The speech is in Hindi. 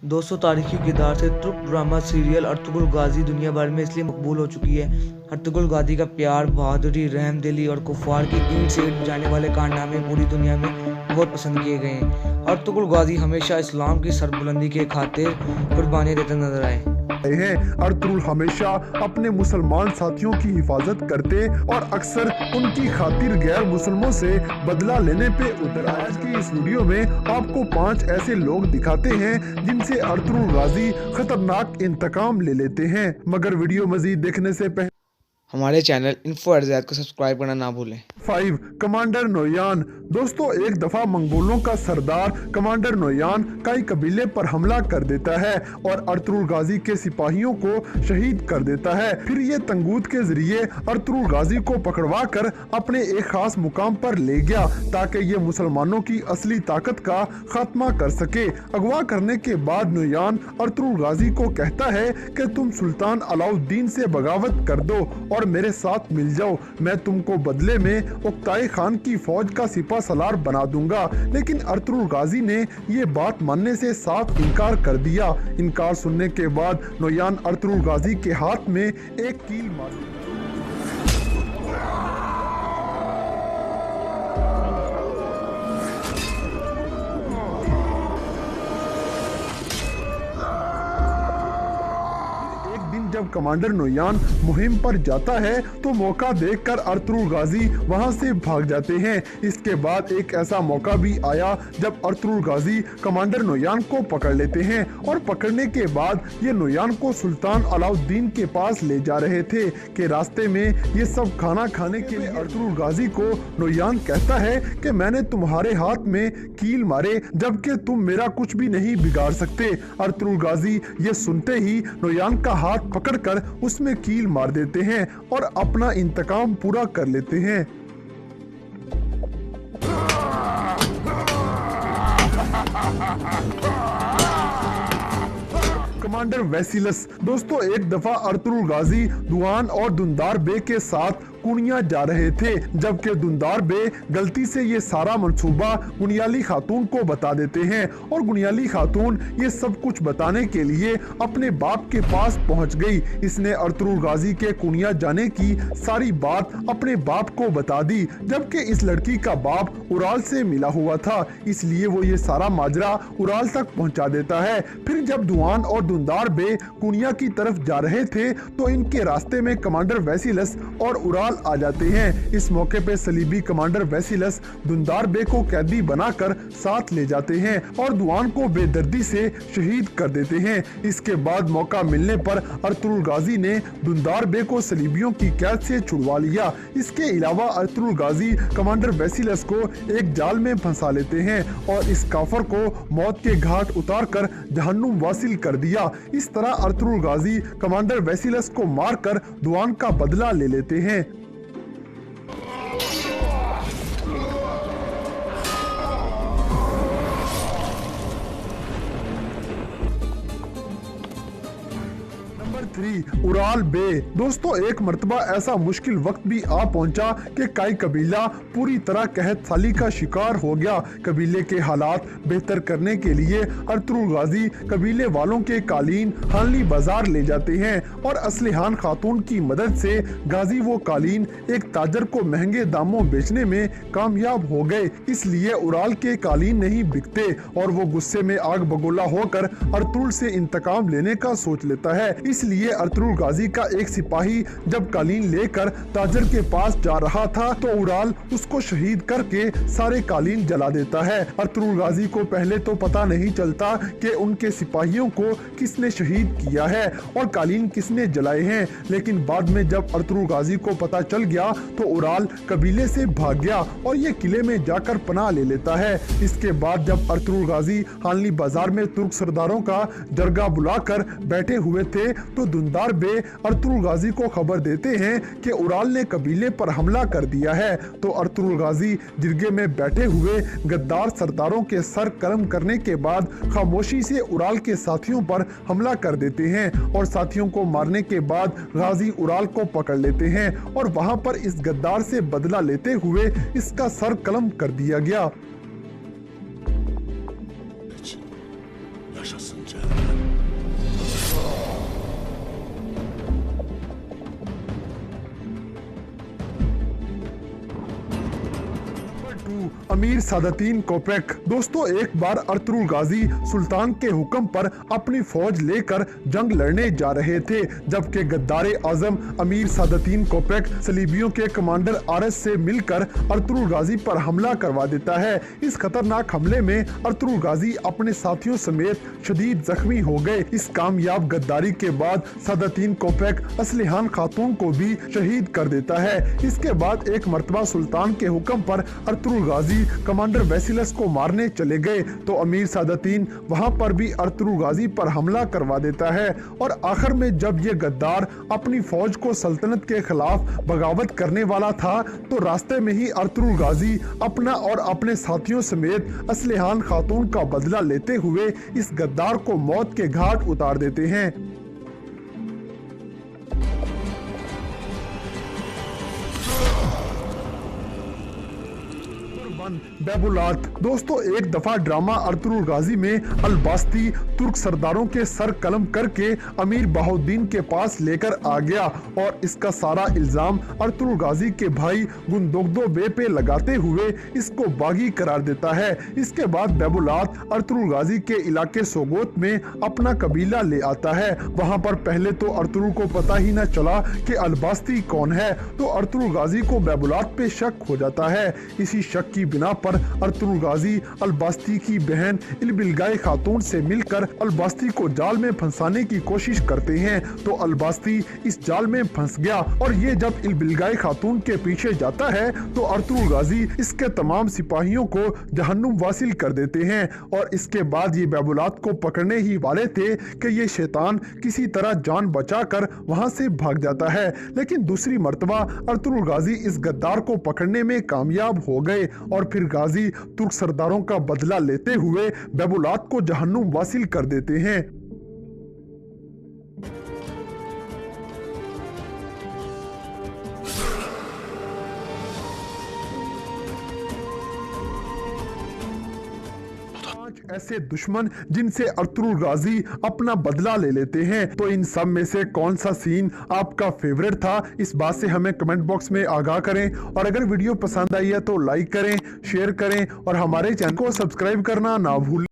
दोस्तों, तारीखी किरदार से तुर्क ड्रामा सीरियल अर्तुगरुल गाजी दुनिया भर में इसलिए मकबूल हो चुकी है। अर्तुगरुल गाजी का प्यार, बहादुरी, रहमदिली और कुफार की ईंट से ईंट जाने वाले कारनामे पूरी दुनिया में बहुत पसंद किए गए हैं। अर्तुगरुल गाजी हमेशा इस्लाम की सरबुलंदी के खातिर कुर्बानी देते नजर आए हैं। अर्तुगरुल हमेशा अपने मुसलमान साथियों की हिफाजत करते और अक्सर उनकी खातिर गैर मुसलमानों से बदला लेने पे उतर आए। आज की इस वीडियो में आपको 5 ऐसे लोग दिखाते हैं जिनसे अर्तुगरुल गाजी खतरनाक इंतकाम ले लेते हैं। मगर वीडियो मजीद देखने से पहले हमारे चैनल इन्फो को सब्सक्राइब करना ना भूलें। 5 कमांडर नोयान। दोस्तों, एक दफा मंगोलों का सरदार कमांडर नोयान कई कबीले पर हमला कर देता है और अर्तुगरुल गाजी के सिपाहियों को शहीद कर देता है। फिर ये तंगूत के जरिए अर्तुगरुल गाजी को पकड़वा कर अपने एक खास मुकाम पर ले गया ताकि ये मुसलमानों की असली ताकत का खात्मा कर सके। अगवा करने के बाद नोयान अर्तुगरुल गाजी को कहता है कि तुम सुल्तान अलाउद्दीन से बगावत कर दो और मेरे साथ मिल जाओ। मैं तुमको बदले में उक्ताई खान की फौज का सिपा सलार बना दूंगा। लेकिन अर्तुगरुल गाजी ने ये बात मानने से साफ इनकार कर दिया। इनकार सुनने के बाद नोयान अर्तुगरुल गाजी के हाथ में एक कील मार जब कमांडर नोयान मुहिम पर जाता है तो मौका देखकर अर्तुगरुल गाजी वहां से भाग जाते हैं। इसके बाद एक ऐसा मौका भी आया जब अर्तुगरुल गाजी कमांडर नोयान को पकड़ लेते हैं और पकड़ने के बाद ये नोयान को सुल्तान अलाउद्दीन के पास ले जा रहे थे कि रास्ते में ये सब खाना खाने के लिए अर्तुगरुल गाजी को नोयान कहता है कि मैंने तुम्हारे हाथ में कील मारे जबकि तुम मेरा कुछ भी नहीं बिगाड़ सकते। अर्तुगरुल गाजी ये सुनते ही नोयान का हाथ पकड़कर उसमें कील मार देते हैं और अपना इंतकाम पूरा कर लेते हैं। Commander bacillus. दोस्तों, एक दफा अर्तुगरुल गाजी दुआन और दुंदार बे के साथ कुनिया जा रहे थे जबकि दुंदार बे गलती से ये सारा मंसूबा गुनियाली खातून को बता देते हैं और गुनियाली खातून ये सब कुछ बताने के लिए अपने बाप के पास पहुंच गई। इसने अर्तुगरुल गाजी के कुनिया जाने की सारी बात अपने बाप को बता दी जबकि इस लड़की का बाप उराल से मिला हुआ था, इसलिए वो ये सारा माजरा उराल तक पहुंचा देता है। फिर जब दुआन और दुंदार बे कुनिया की तरफ जा रहे थे तो इनके रास्ते में कमांडर वैसिलस और उराल आ जाते हैं। इस मौके पे सलीबी कमांडर वैसिलस दुंदार बे को कैदी बनाकर साथ ले जाते हैं और दुआन को बेदर्दी से शहीद कर देते हैं। इसके बाद मौका मिलने पर अर्तुगरुल गाजी ने दुंदार बे को सलीबियों की कैद से छुड़वा लिया। इसके अलावा अर्तुगरुल गाजी कमांडर वैसिलस को एक जाल में फंसा लेते हैं और इस काफर को मौत के घाट उतार कर जहन्नुम वासिल कर दिया। इस तरह अर्तुगरुल गाजी कमांडर वैसिलस को मारकर दुआन का बदला ले लेते हैं। नंबर 3 उराल बे। दोस्तों, एक मर्तबा ऐसा मुश्किल वक्त भी आ पहुंचा कि काई कबीला पूरी तरह कहत साली का शिकार हो गया। कबीले के हालात बेहतर करने के लिए अर्तुगरुल गाजी कबीले वालों के कालीन हानली बाजार ले जाते हैं और असलिहान खातून की मदद से गाजी वो कालीन एक ताजर को महंगे दामों बेचने में कामयाब हो गए। इसलिए उराल के कालीन नहीं बिकते और वो गुस्से में आग बगोला होकर अर्तुगरुल से इंतकाम लेने का सोच लेता है। इसलिए अर्तुगरुल गाजी का एक सिपाही जब कालीन लेकर ताजर के पास जा रहा था तो उराल उसको शहीद करके सारे कालीन जला देता है। अर्तुगरुल गाजी को पहले तो पता नहीं चलता कि उनके सिपाहियों को किसने शहीद किया है और कालीन किसने जलाए हैं, लेकिन बाद में जब अर्तुगरुल गाजी को पता चल गया तो उराल कबीले से भाग गया और ये किले में जाकर पनाह ले लेता है। इसके बाद जब अर्तुगरुल गाजी हानली बाजार में तुर्क सरदारों का जरगा बुलाकर बैठे हुए थे तो दुंदार बे अर्तुगरुल गाजी को खबर देते हैं कि उराल ने कबीले पर हमला कर दिया है। तो अर्तुगरुल गाजी जिरगे में बैठे हुए गद्दार सरदारों के सर कर्म करने के बाद खामोशी से उराल के साथियों पर हमला कर देते हैं और साथियों को मारने के बाद गाजी उराल को पकड़ लेते हैं और वहां पर इस गद्दार से बदला लेते हुए इसका सर कलम कर दिया गया। Yaşasınca. अमीर सादतीन कोपेक। दोस्तों, एक बार अर्तुगरुल गाजी सुल्तान के हुक्म पर अपनी फौज लेकर जंग लड़ने जा रहे थे, जबकि गद्दारे आजम अमीर सादतीन कोपेक सलीबियों के कमांडर आरएस से मिलकर अर्तुगरुल गाजी पर हमला करवा देता है। इस खतरनाक हमले में अर्तुगरुल गाजी अपने साथियों समेत शदीद जख्मी हो गए। इस कामयाब गद्दारी के बाद सादतीन कोपेक असलिहान खातून को भी शहीद कर देता है। इसके बाद एक मर्तबा सुल्तान के हुक्म पर अर्तुगरुल गाजी कमांडर वेसिलस को मारने चले गए, तो अमीर सादतीन वहां पर भी अर्तुगरुल गाजी पर हमला करवा देता है। और आखिर में जब ये गद्दार अपनी फौज को सल्तनत के खिलाफ बगावत करने वाला था, तो रास्ते में ही अर्तुगरुल गाजी अपना और अपने साथियों समेत असलिहान खातून का बदला लेते हुए इस गद्दार को मौत के घाट उतार देते हैं। बेबुलात। दोस्तों, एक दफा ड्रामा अर्तुगरुल गाजी में अलबास्ती तुर्क सरदारों के सर कलम करके अमीर बहाउद्दीन के पास लेकर आ गया और इसका सारा इल्जाम अर्तुगरुल गाजी के भाई गुंदोगदो बे पे लगाते हुए इसको बागी करार देता है। इसके बाद बेबुलात अर्तुगरुल गाजी के इलाके सोगोत में अपना कबीला ले आता है। वहां पर पहले तो अर्तुगरुल को पता ही न चला कि अलबास्ती कौन है, तो अर्तुगरुल गाजी को बेबुलात पे शक हो जाता है। इसी शक की बिना पर अर्तुगरुल गाजी अलबास्ती की बहन इलबिलगाई खातून से मिलकर अलबास्ती को जाल में फंसाने की कोशिश करते हैं, तो अलबास्ती इस जाल में फंस गया और ये जब इलबिलगाई खातून के पीछे जाता है तो अर्तुगरुल गाजी इसके तमाम सिपाहियों को जहन्नुम वासिल कर देते हैं। और इसके बाद ये बेबुलात को पकड़ने ही वाले थे कि ये शैतान किसी तरह जान बचाकर वहां से भाग जाता है, लेकिन दूसरी मर्तबा अर्तुगरुल गाजी इस गद्दार को पकड़ने में कामयाब हो गए और फिर गाजी तुर्क सरदारों का बदला लेते हुए बेबुलात को जहन्नुम वासिल कर देते हैं। ऐसे दुश्मन जिनसे अर्तुगरुल गाजी अपना बदला ले लेते हैं, तो इन सब में से कौन सा सीन आपका फेवरेट था, इस बात से हमें कमेंट बॉक्स में आगाह करें। और अगर वीडियो पसंद आई है तो लाइक करें, शेयर करें और हमारे चैनल को सब्सक्राइब करना ना भूलें।